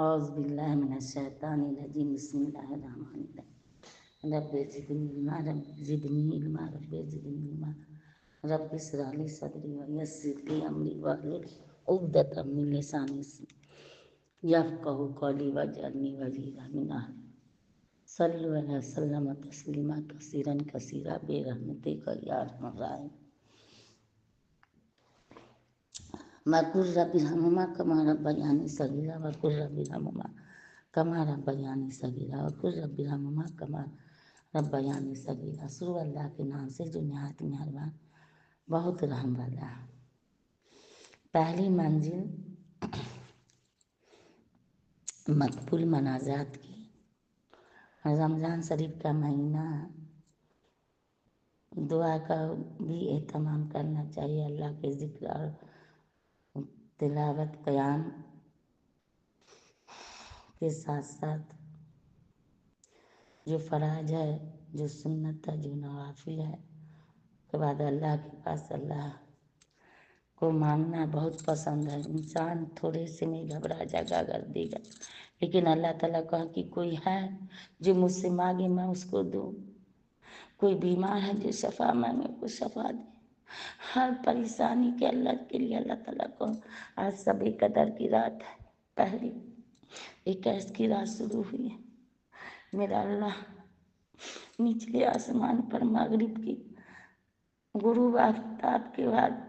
اعوذ باللہ من الشیطان الرجیم بسم اللہ الرحمن الرحیم رب زدنی علما رب زدنی علما رب زدنی علما رب اشرح لی صدری ویسر لی امری واحلل عقدۃ من لسانی یفقہوا قولی واجعلنی وزیرا من اہلی صلوا علی وسلم تسلیما کثیرا کثیرا برحمتک یا ارحم الراحمین وقل رب ارحمہما کما ربیانی صغیرا وقل رب ارحمہما کما ربیانی صغیرا وقل رب ارحمہما کما ربیانی صغیرا۔ شروع اللہ کے نام سے جو نہایت مہربان بہت رحم والا ہے۔ پہلی منزل مقبول مناجات کی۔ رمضان شریف کا مہینہ ہے، دعا کا بھی اہتمام کرنا چاہیے۔ اللہ کے ذکر اور تلاوت قیام کے ساتھ ساتھ جو فرائض ہے، جو سنت ہے، جو نوافل ہے، کے بعد اللہ کے پاس اللہ کو مانگنا بہت پسند ہے۔ انسان تھوڑے سے میں گھبرا جاگا کر دے گا، لیکن اللہ تعالیٰ کہا کہ کوئی ہے جو مجھ سے مانگے میں اس کو دوں، کوئی بیمار ہے جو شفا مانگے کو شفا دے۔ ہر پریشانی کے لیے اللہ تعالیٰ کو آج سب قدر کی رات ہے، پہلی 21 کی رات شروع ہوئی ہے۔ میرا اللہ نچلے آسمان پر مغرب کی غروب آفتاب کے بعد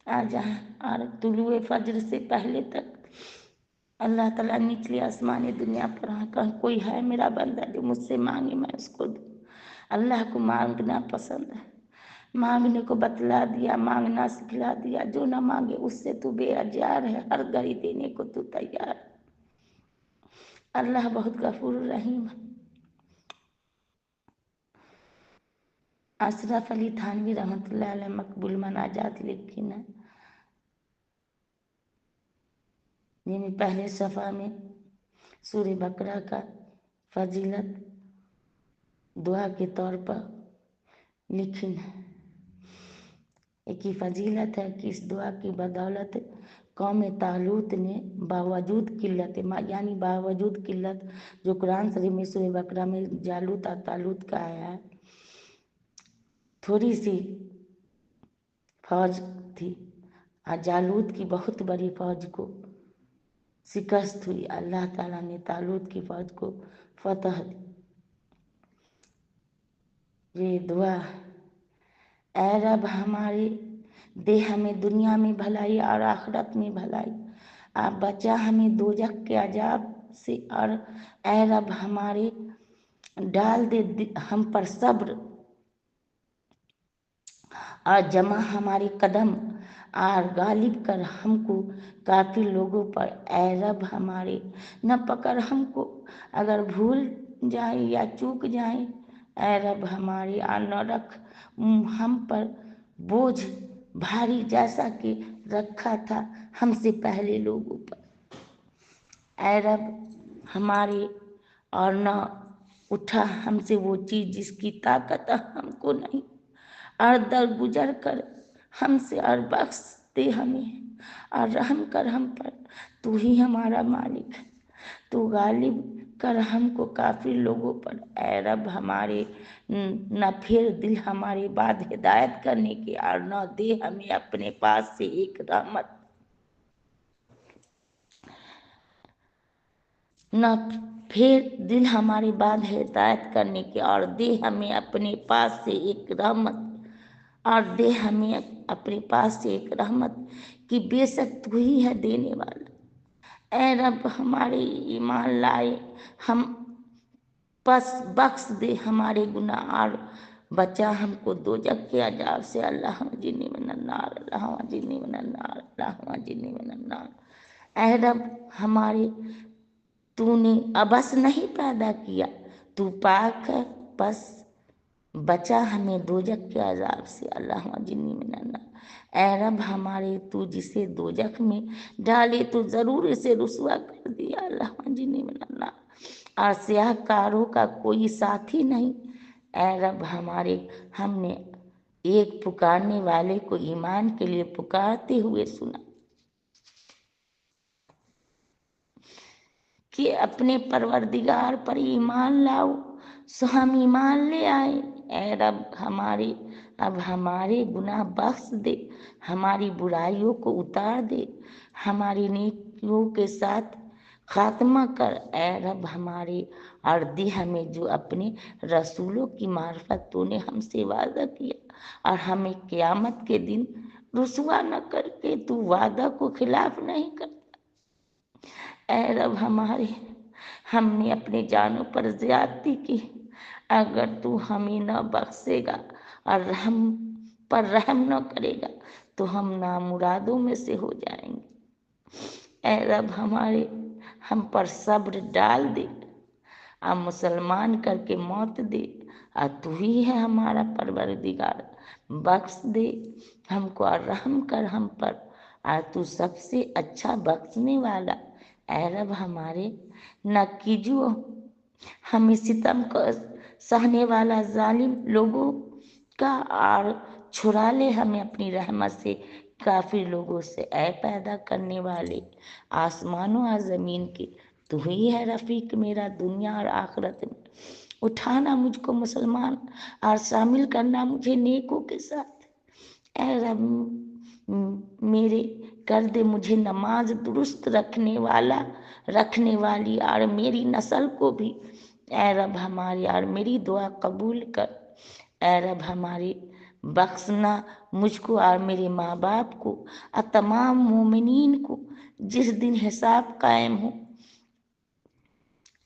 آ جائیں اور طلوع فجر سے پہلے تک اللہ تعالیٰ نچلے آسمان دنیا پر کہاں کوئی ہے میرا بندہ جو مجھ سے مانگے میں اس کو دوں۔ اللہ کو مانگنا پسند ہے، مانگنے کو بتلا دیا، مانگنا سکھلا دیا۔ جو نہ مانگے اس سے تو بے اجار ہے، ہر گھڑی دینے کو تو تیار ہے۔ اللہ بہت غفور رحیم ہے۔ اشرف علی تھانوی رحمۃ اللہ علیہ مقبول مناجات لکھی ہیں، جن میں پہلے صفحہ میں سورہ بقرہ کا فضیلت دعا کے طور پر لکھی ہے۔ ایک ہی فضیلت ہے کہ اس دعا کی بدولت قوم طالوت نے باوجود قلت یعنی باوجود قلت جو قرآن شریف میں سورہ بقرہ میں جالوت اور طالوت کا آیا ہے، تھوڑی سی فوج تھی اور جالوت کی بہت بڑی فوج کو شکست ہوئی۔ اللہ تعالیٰ نے طالوت کی فوج کو فتح دی۔ یہ دعا، اے رب ہمارے دے ہمیں دنیا میں بھلائی اور آخرت میں بھلائی، آپ بچا ہمیں دوزخ کے عذاب سے، اور اے رب ہمارے ڈال دے ہم پر صبر اور جمع ہمارے قدم اور غالب کر ہم کو کافی لوگوں پر۔ اے رب ہمارے نہ پکڑ ہم کو اگر بھول جائیں یا چوک جائیں، اے رب ہمارے اور نہ رکھ ہم پر بوجھ بھاری جیسا کہ رکھا تھا ہم سے پہلے لوگوں پر۔ اے رب ہمارے اور نہ اٹھا ہم سے وہ چیز جس کی طاقت ہم کو نہیں، اور درگزر کر ہم سے اور بخش دے ہمیں اور رحم کر ہم پر۔ تو ہی ہمارا مالک ہے، تو غالب کر ہم کو کافر لوگوں پر۔ اے رب ہمارے نہ پھیر دل ہمارے بعد ہدایت کرنے کے، اور نہ دے ہمیں اپنے پاس سے ایک رحمت، نہ پھیر دل ہمارے بعد ہدایت کرنے کے، اور دے ہمیں اپنے پاس سے ایک رحمت، اور دے ہمیں اپنے پاس سے ایک رحمت کہ بے شک تو ہی ہے دینے والا۔ اے رب ہمارے ایمان لائے ہم پس بخش دے ہمارے گناہ اور بچا ہم کو دوزخ کے عذاب سے۔ اللہم اجرنی من النار، اللہم اجرنی من النار، اللہم اجرنی من النار۔ اے رب ہمارے تو نے عبث نہیں پیدا کیا، تو پاک ہے، بس بچا ہمیں دوزخ کے عذاب سے۔ اللہم اجرنی من النار۔ اے رب ہمارے تو جسے دوزخ میں ڈالے تو ضرور اسے رسوا کر دیا۔ اللہم اجرنی من النار۔ اور سیاہ کاروں کا کوئی ساتھی نہیں۔ اے رب ہمارے ہم نے ایک پکارنے والے کو ایمان کے لیے پکارتے ہوئے سنا، کہ اپنے پروردگار پر ایمان لاؤ، سو ہم ایمان لے آئے۔ اے رب اب ہمارے گناہ بخش دے، ہماری برائیوں کو اتار دے، ہماری نیکیوں کے ساتھ خاتمہ کر۔ اے رب اور دی ہمیں جو اپنے رسولوں کی معرفت تو نے ہم سے وعدہ کیا، اور ہمیں قیامت کے دن رسوا نہ کر کے، تو وعدہ کو خلاف نہیں کرتا۔ اے رب ہم نے اپنے جانوں پر زیادتی کی، اگر تو ہمیں نہ بخشے گا اور رحم نہ کرے گا تو ہم نامرادوں میں سے ہو جائیں گے۔ اے رب ہم پر صبر ڈال دے، اور مسلمان کر کے موت دے، اور تو ہی ہے ہمارا پروردگار، بخش دے ہم کو اور رحم کر ہم پر، اور تو سب سے اچھا بخشنے والا۔ اے رب نہ کیجو ہمیں ستم کو سہنے والا ظالم لوگوں کا، اور چھڑا لے ہمیں اپنی رحمت سے کافر لوگوں سے۔ اے پیدا کرنے والے آسمانوں اور زمین کے، تو ہی ہے رفیق میرا دنیا اور آخرت میں، اٹھانا مجھ کو مسلمان اور شامل کرنا مجھے نیکوں کے ساتھ۔ اے رب میرے کر دے مجھے نماز درست رکھنے والی، اور میری نسل کو بھی اے رب اور میری دعا قبول کر۔ اے رب بخشنا مجھ کو اور میرے ماں باپ کو اور تمام مومنین کو جس دن حساب قائم ہو۔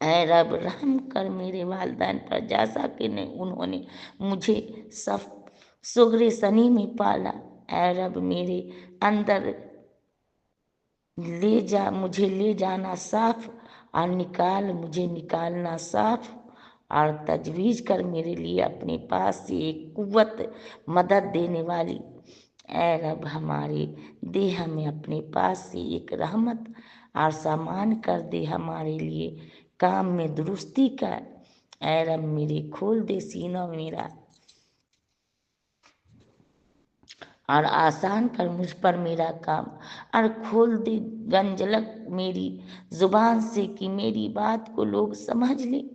اے رب رحم کر میرے والدین پر، جیسا کہ انہوں نے مجھے صغر سنی میں پالا۔ اے رب میرے اندر مجھے لے جانا صاف، اور مجھے نکالنا صاف، اور تجویز کر میرے لیے اپنے پاس سے ایک قوت مدد دینے والی۔ اے رب دے ہمیں اپنے پاس سے ایک رحمت اور سامان کر دے ہمارے لیے کام میں درستی کا۔ اے رب میرے کھول دے سینہ میرا، اور آسان کر مجھ پر میرا کام، اور کھول دے گنجلک میری زبان سے کہ میری بات کو لوگ سمجھ لیں۔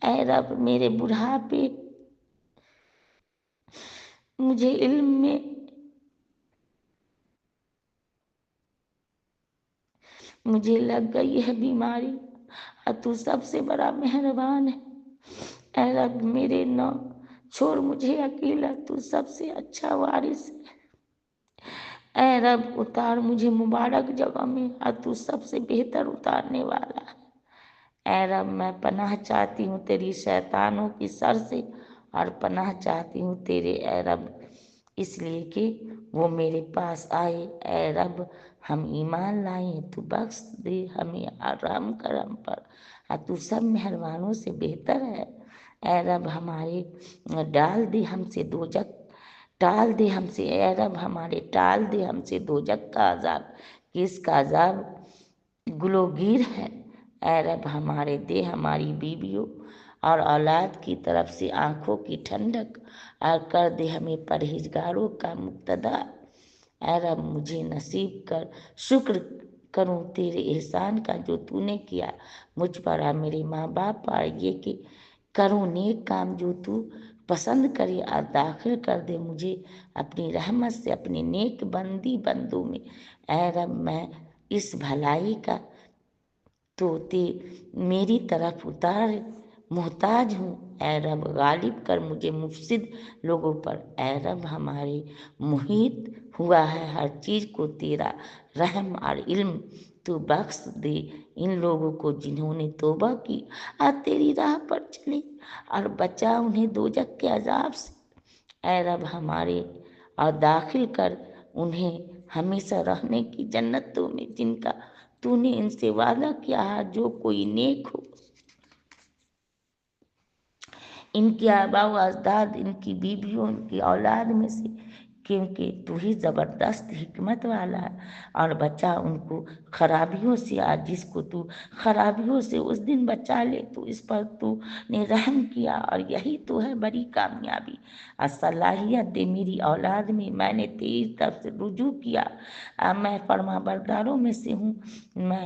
اے رب میرے بڑھاپے مجھے علم میں مجھے لگ گئی ہے بیماری، اور تو سب سے بڑا مہربان ہے۔ اے رب میرے نہ چھوڑ مجھے اکیلا، تو سب سے اچھا وارث ہے۔ اے رب اتار مجھے مبارک جگہ میں، اور تو سب سے بہتر اتارنے والا ہے۔ اے رب میں پناہ چاہتی ہوں تیری شیطانوں کی سر سے، اور پناہ چاہتی ہوں تیرے اے رب اس لیے کہ وہ میرے پاس آئے۔ اے رب ہم ایمان لائیں، تو بخش دے ہمیں اور رحم کر ہم پر، اور تو سب مہربانوں سے بہتر ہے۔ اے رب ٹال دے ہم سے اے رب ٹال دے ہم سے دوزخ کا عذاب، کہ اس کا عذاب گلوگیر ہے۔ اے رب دے ہماری بیویوں اور اولاد کی طرف سے آنکھوں کی ٹھنڈک، اور کر دے ہمیں پرہیزگاروں کا مقتدا۔ اے رب مجھے نصیب کر شکر کروں تیرے احسان کا جو تو نے کیا مجھ پر اور میرے ماں باپ پر، یہ کہ کروں نیک کام جو تو پسند کرے، اور داخل کر دے مجھے اپنی رحمت سے اپنے نیک بندوں میں۔ اے رب میں اس بھلائی کا تو میری طرف اتار محتاج ہوں۔ اے رب غالب کر مجھے مفسد لوگوں پر۔ اے رب محیط ہوا ہے ہر چیز کو تیرا رحم اور علم، تو بخش دے ان لوگوں کو جنہوں نے توبہ کی اور تیری راہ پر چلے، اور بچا انہیں دوزخ کے عذاب سے۔ اے رب اور داخل کر انہیں ہمیشہ رہنے کی جنتوں میں، جن کا تو نے ان سے وعدہ کیا ہے۔ جو کوئی نیک ہو، ان کے آباء و اجداد، ان کی بیویوں، ان کی اولاد میں سے، کیونکہ تو ہی زبردست حکمت والا ہے، اور بچا ان کو خرابیوں سے، اور جس کو تو خرابیوں سے اس دن بچا لے تو اس پر تو نے رحم کیا، اور یہی تو ہے بڑی کامیابی اور صلاحیت دے میری اولاد میں نے تیری طرف سے رجوع کیا، میں فرما برداروں میں سے ہوں، میں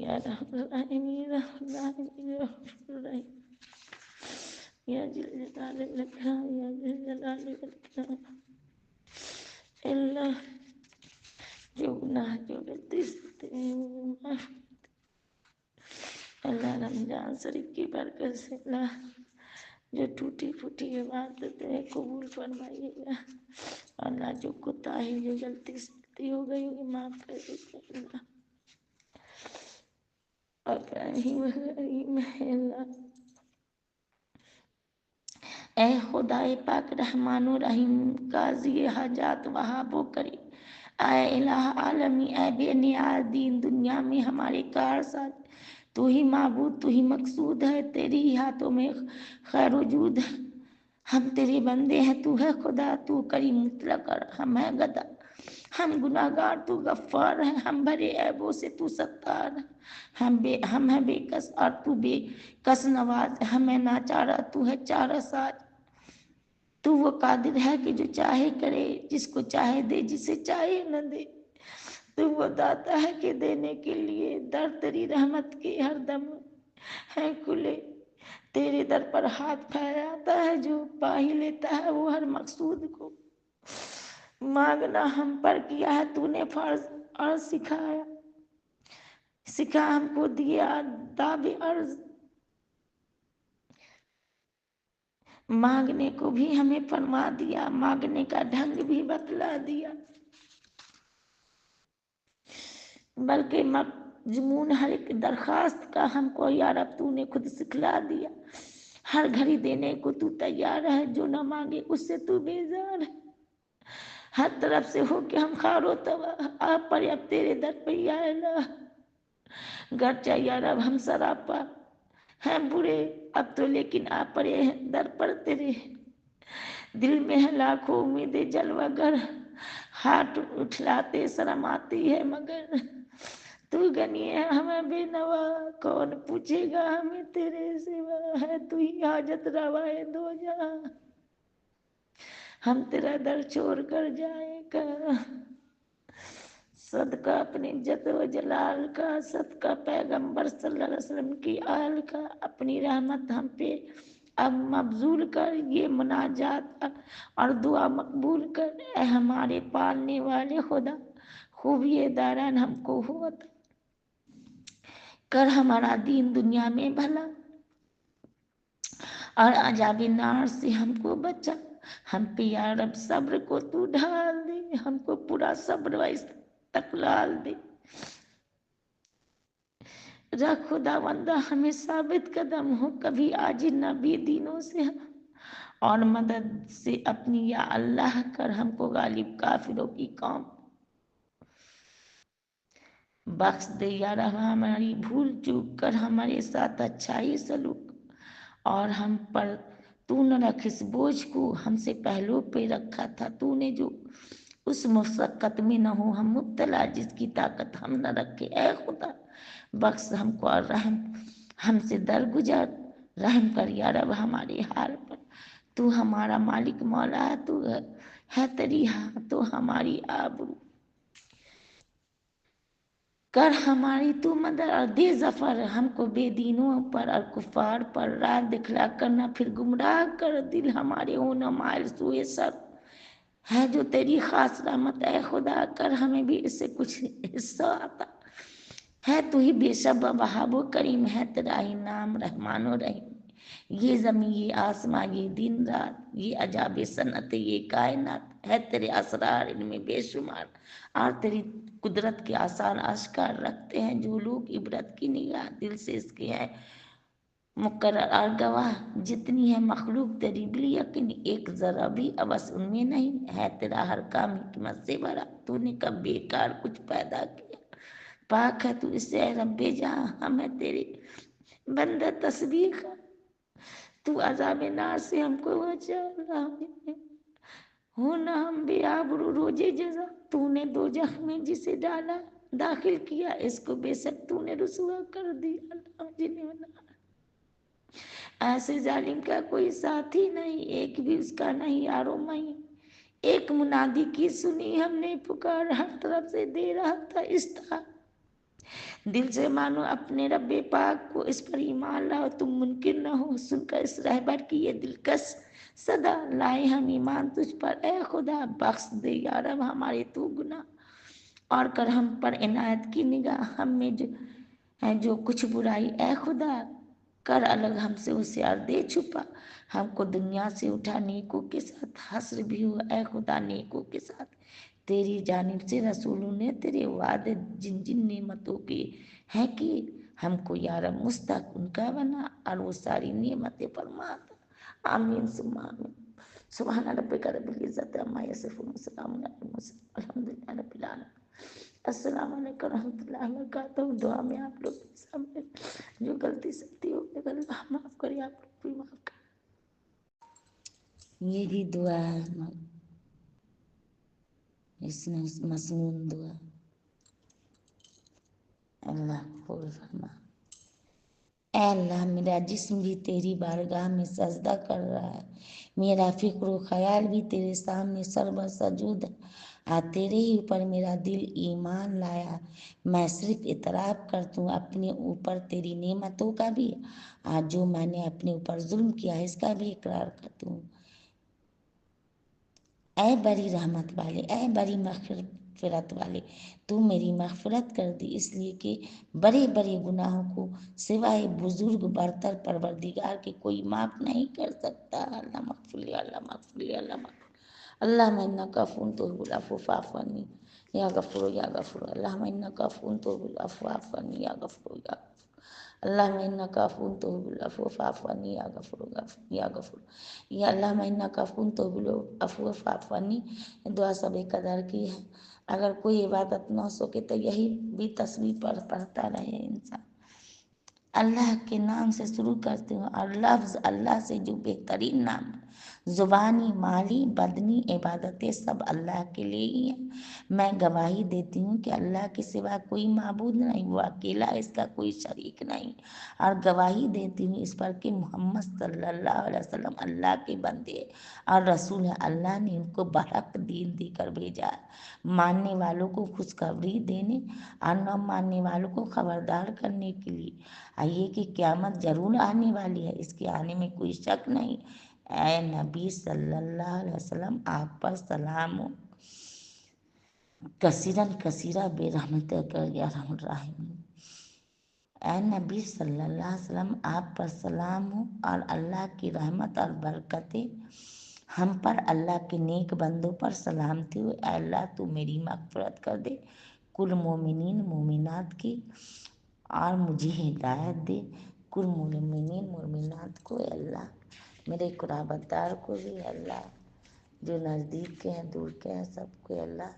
یا رحم الرحیم یا رحم الرحیم یا رحم الرحیم یا ذل جلال والاکرام یا ذل جلال والاکرام۔ اللہ جو گناہ جو غلطی سے معاف، اللہ رمضان شریف کی برکت سے اللہ جو ٹوٹی پھوٹی عبادتیں قبول فرمائیے گا، اللہ جو کوتاہی جو غلطی سلطی ہو گئی ہوگی معاف کر دیجیے اللہ، اور رحیم رحیم ہے اللہ۔ اے خدائے پاک رحمان و رحیم، قاضی حاجات وہاب و کریم، اے الہ عالمی، اے بے نیاز دین دنیا میں ہمارے کارساز، تو ہی معبود، تو ہی مقصود ہے، تیری ہی ہاتھوں میں خیر وجود ہے، ہم تیرے بندے ہیں، تو ہے خدا، تو کریم مطلق، ہم ہے گدا، ہم گناہگار، تو غفار ہے، ہم بھرے عیبوں سے، تو ستار ہے، ہم ہے بے کس اور تو بے کس نواز، ہمیں ناچارہ، تو ہے چارہ ساز، تو وہ قادر ہے کہ جو چاہے کرے، جس کو چاہے دے، جسے چاہے نہ دے، تو وہ داتا ہے کہ دینے کے لیے در تیری رحمت کے ہر دم ہے کھلے، تیرے در پر ہاتھ پھیلاتا ہے جو پا ہی لیتا ہے وہ ہر مقصود کو، مانگنا ہم پر کیا ہے تو نے فرض اور سکھا ہم کو دیا داب عرض، مانگنے کو بھی ہمیں فرما دیا، مانگنے کا ڈھنگ بھی بتلا دیا، بلکہ مضمون ہر ایک درخواست کا ہم کو یا رب تو نے خود سکھلا دیا، ہر گھڑی دینے کو تو تیار ہے، جو نہ مانگے اس سے تو بیزار ہے، ہر طرف سے ہو کہ ہم خار و تباہ، آپ پر اب تیرے در پہ یا الہ، گرچہ یا رب ہم سراپا ہیں برے اب تو، لیکن آپ پڑے ہیں در پر تیرے، دل میں ہے لاکھوں امیدیں جلوہ گر، ہاتھ اٹھلاتے شرم آتی ہے مگر، تو غنی ہے ہمیں بے نوا، کون پوچھے گا ہمیں تیرے سوا، ہے تو ہی حاجت روا ہے دو جہاں، ہم تیرا در چھوڑ کر جائیں گا، صدقہ اپنی جد و جلال کا، صدقہ پیغمبر صلی اللہ علیہ وسلم کی آل کا، اپنی رحمت ہم پہ اب مبذول کر، یہ مناجات اور دعا مقبول کر، اے ہمارے پالنے والے خدا، خوبی داران ہم کو ہوتا کر، ہمارا دین دنیا میں بھلا اور عذاب نار سے ہم کو بچا، ہم پہ یا رب صبر کو تو ڈھال دے، ہم کو پورا صبر و استقلال دے، رکھ خدا بندہ ہمیں ثابت قدم ہو، کبھی عاجز نہ بے دینوں سے ہم، اور مدد سے اپنی یا اللہ کر ہم کو غالب کافروں کی قوم، بخش دے یا رب ہماری بھول چوک کر ہمارے ساتھ اچھائی سلوک، اور ہم پر تو نہ رکھ اس بوجھ کو، ہم سے پہلو پہ رکھا تھا تو نے جو، اس مشقت میں نہ ہو ہم مبتلا، جس کی طاقت ہم نہ رکھے، اے خدا بخش ہم کو اور رحم ہم سے درگزر، رحم کر یا رب ہمارے حال پر، تو ہمارا مالک مولا ہے، تو ہے تیری تو ہماری آبرو، کر ہماری تو مدد اور دے ظفر ہم کو بے دینوں پر اور کفار پر، راہ دکھلا کرنا پھر گمراہ کر، دل ہمارے ہونا مائل سوئے سر، ہے جو تیری خاص رحمت، اے خدا کر ہمیں بھی اس سے کچھ حصہ آتا، ہے تو ہی بے شب وہاب و کریم، ہے تیرا ہی نام رحمان و رحیم، یہ زمین یہ آسمان یہ دن رات یہ عجاب صنعت یہ کائنات، ہے تیرے اسرار ان میں بے شمار، اور تیری قدرت کے آثار اشکار رکھتے ہیں جو لوگ، عبرت کی نگاہ دل سے اس کے ہے مقرر اور گواہ، جتنی ہے مخلوق تیری بلی یقین، ایک ذرا بھی عوض ان میں نہیں، ہے تیرا ہر کام حکمت سے بھرا، تو نے کب بیکار کچھ پیدا کیا، پاک ہے تو اس سے اے رب جہاں، ہم ہے تیرے بندہ تسبیح کا، تو عذاب نار سے ہم کو بچا، ہونا ہم بے آبرو روز جزا، تو نے دوزخ میں جسے ڈالا داخل کیا، اس کو بے شک تو نے رسوا کر دیا، ایسے ظالم کا کوئی ساتھی نہیں، ایک بھی اس کا نہیں یارو میں، ایک منادی کی سنی ہم نے پکار، ہر طرف سے دے رہا تھا استعار، دل سے مانو اپنے رب پاک کو، اس پر ایمان لاؤ تم منکر نہ ہو۔ سن کر اس رہبر کی یہ دلکش صدا، لائے ہم ایمان تجھ پر اے خدا، بخش دے یا رب ہمارے تو گناہ، اور کر ہم پر عنایت کی نگاہ، ہم میں جو ہے جو کچھ برائی اے خدا، کر الگ ہم سے اسے اور دے چھپا، ہم کو دنیا سے اٹھا نیکوں کے ساتھ، حشر بھی ہو اے خدا نیکوں کے ساتھ، تیری جانب سے رسولوں نے تیرے وعدے جن جن نعمتوں کے ہیں کہ ہم کو یا رب مستحق ان کا بنا، اور وہ ساری نعمتیں فرما دے۔ آمین ثم آمین۔ سبحان ربک رب العزت عما یصفون وسلام علی المرسلین الحمد للہ رب العالمین۔ السلام علیکم ورحمۃ اللہ وبرکاتہ۔ دعا میں آپ لوگ کے سامنے جو غلطی سلطی ہو گئی اللہ معاف کرے، آپ لوگ بھی معاف کرے۔ یہ بھی دعا ہے، اس میں مسنون دعا، اللہ قبول فرما۔ اے اللہ میرا جسم بھی تیری بارگاہ میں سجدہ کر رہا ہے، میرا فکر و خیال بھی تیرے سامنے سربہ سجود ہے، آج تیرے ہی اوپر میرا دل ایمان لایا، میں صرف اعتراف کرتا ہوں اپنے اوپر تیری نعمتوں کا بھی، آج جو میں نے اپنے اوپر ظلم کیا ہے اس کا بھی اقرار کرتا ہوں۔ اے بڑی رحمت والے، اے بڑی مغفرت والے، تو میری مغفرت کر دی، اس لیے کہ بڑے بڑے گناہوں کو سوائے بزرگ برتر پروردگار کے کوئی معاف نہیں کر سکتا۔ اللہ مغفر لی، اللہ مغفر لی، اللہ مغفر اللہم انک عفو تحب العفو فاعف عنی یا غفور یا غفور، اللہم انک عفو تحب العفو فاعف عنی یا غفور یا غفور، اللہم انک عفو تحب العفو فاعف عنی یا غفور یا غفور، یا اللہم انک عفو تحب العفو فاعف عنی۔ دعا سب قدر کی ہے، اگر کوئی عبادت نہ ہو سکے تو یہی بھی تسبیح پڑھتا رہے انسان۔ اللہ کے نام سے شروع کرتے ہوں، اور لفظ اللہ سے جو بہترین نام ہے، زبانی مالی بدنی عبادتیں سب اللہ کے لیے ہی ہیں۔ میں گواہی دیتی ہوں کہ اللہ کے سوا کوئی معبود نہیں، وہ اکیلا، اس کا کوئی شریک نہیں، اور گواہی دیتی ہوں اس پر کہ محمد صلی اللہ علیہ وسلم اللہ کے بندے اور رسول ہیں، اللہ نے ان کو برحق دین دے کر بھیجا ہے، ماننے والوں کو خوشخبری دینے اور نہ ماننے والوں کو خبردار کرنے کے لیے، آئیے کہ قیامت ضرور آنے والی ہے، اس کے آنے میں کوئی شک نہیں۔ اے نبی صلی اللہ علیہ وسلم آپ پر سلام ہو، کثیرن کثیرہ بے رحمت کر یا رحم الراحمین۔ اے نبی صلی اللہ علیہ وسلم آپ پر سلام ہو، اور اللہ کی رحمت اور برکتیں ہم پر، اللہ کے نیک بندوں پر سلامتی ہو۔ اے اللہ تو میری مغفرت کر دے، کل مومنین مومنات کی، اور مجھے ہدایت دے، کل مومنین مومنات کو، اے اللہ میرے قرابت دار کو بھی، اللہ جو نزدیک کے ہیں دور کے ہیں سب کو اللہ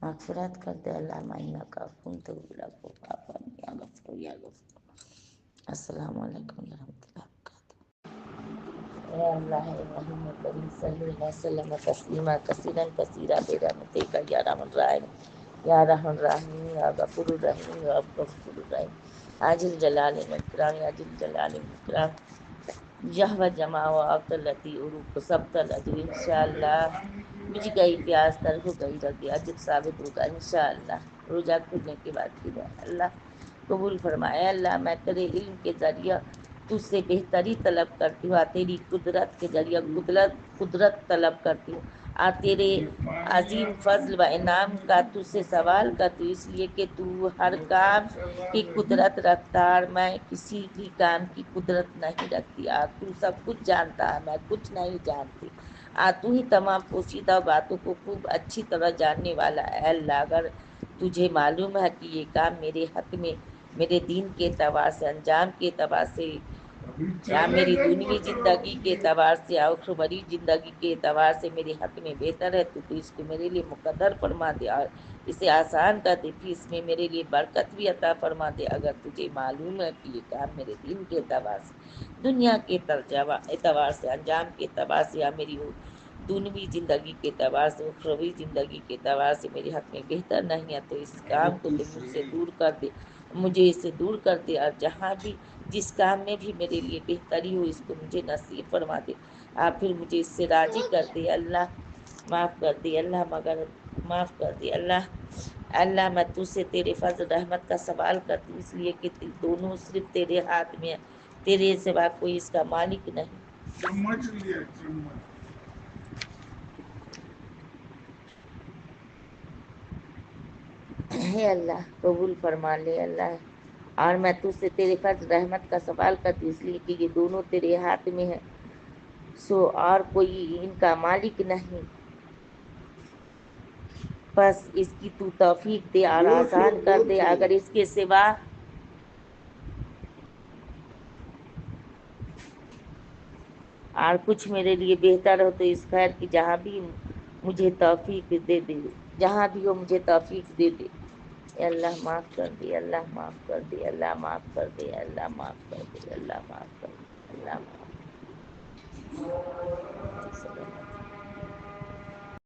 مغفرت کر دے۔ اللہ معنی کا فون تو غفور یا غفور یا غفور۔ السلام علیکم ورحمۃ اللہ وبرکاتہ۔ اے اللہ رحیم کریم صلی اللہ علیہ وسلم تسلیما کثیرا کثیرا بے رحمتک یا رحم الرحیم یا رحم الرحیم یا غفور الرحیم یا غفور الرحیم، عاجل جلال اکرام یا عاجل جلال اکرام، جہو جمع و اقلتی عروق سب تلد انشاءاللہ، بجھ گئی پیاس تر ہو گئی رگے اجب ثابت ہوگا انشاءاللہ۔ روزہ کھلنے کے بعد کی دعا، اللہ قبول فرمائے۔ اللہ میں تیرے علم کے ذریعہ تجھ سے بہتری طلب کرتی ہوں، تیری قدرت کے ذریعہ قدرت طلب کرتی ہوں، تیرے عظیم فضل و انعام کا تجھ سے سوال کرتی ہوں، اس لیے کہ تو ہر کام کی قدرت رکھتا ہے، اور میں کسی بھی کام کی قدرت نہیں رکھتی، تو سب کچھ جانتا ہے، میں کچھ نہیں جانتی، تو ہی تمام پوشیدہ باتوں کو خوب اچھی طرح جاننے والا ہے۔ اللہ اگر تجھے معلوم ہے کہ یہ کام میرے حق میں میرے دین کے اعتبار سے، انجام کے اعتبار سے، یا میری دنیوی زندگی کے اعتبار سے یا اخروی زندگی کے اعتبار سے میرے حق میں بہتر ہے، تو اس کو میرے لیے مقدر فرما دے اور اسے آسان کر دے، پھر اس میں میرے لیے برکت بھی عطا فرما دے۔ اگر تجھے معلوم ہے کہ یہ کام میرے دین کے اعتبار سے، دنیا کے اعتبار سے، انجام کے اعتبار سے، یا میری دنیوی زندگی کے اعتبار سے، اخروی زندگی کے اعتبار سے میرے حق میں بہتر نہیں ہے، تو اس کام کو تو مجھ سے دور کر دے، مجھے اس سے دور کر دے، اور جہاں بھی جس کام میں بھی میرے لیے بہتری ہو اس کو مجھے نصیب فرما دے، آپ پھر مجھے اس سے راضی کر دے۔ اللہ معاف کر دے، اللہ مگر معاف کر دے، اللہ اللہ میں تجھ سے تیرے فضل رحمت کا سوال کرتی ہوں، اس لیے کہ دونوں صرف تیرے ہاتھ میں ہے، تیرے سوا کوئی اس کا مالک نہیں۔ چمچ لیا چمچ۔ ہے اللہ قبول فرما لے اللہ، اور میں تجھ سے تیرے فضل رحمت کا سوال کرتی ہوں، اس لیے کہ یہ دونوں تیرے ہاتھ میں ہے، سو اور کوئی ان کا مالک نہیں، بس اس کی تو توفیق دے اور بول آسان لو کر بول دے، لو۔ اگر اس کے سوا اور کچھ میرے لیے بہتر ہو تو اس خیر کی جہاں بھی مجھے توفیق دے دے، جہاں بھی ہو مجھے توفیق دے دے۔ اے اللہ معاف کر دے، اللہ معاف کر دے، اللہ معاف کر دے، اللہ معاف کر دے، اللہ معاف کر دے، اللہ معاف کر دے۔